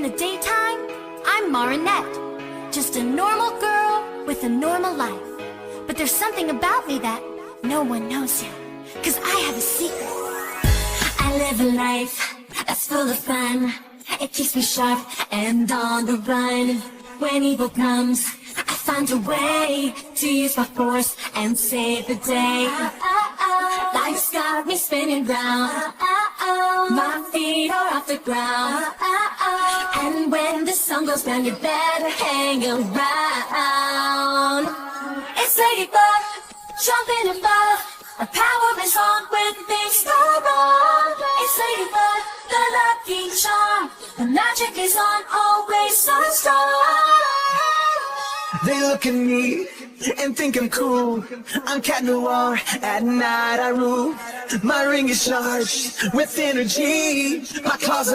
the daytime, I'm Marinette, just a normal girl with a normal life. But there's something about me that no one knows yet, 'cause I have a secret. I live a life that's full of fun. It keeps me sharp and on the run. When evil comes, I find a way to use my force and save the day. Life's got me spinning round. My feet are off the ground. And when the sun goes down, you better hang around. It's Ladybug, jumping above. Our power is on when things go wrong. It's Ladybug, the lucky charm. The magic is on, always so strong. They look at me and think I'm cool. I'm Cat Noir, at night I rule. My ring is charged with energy. My claws are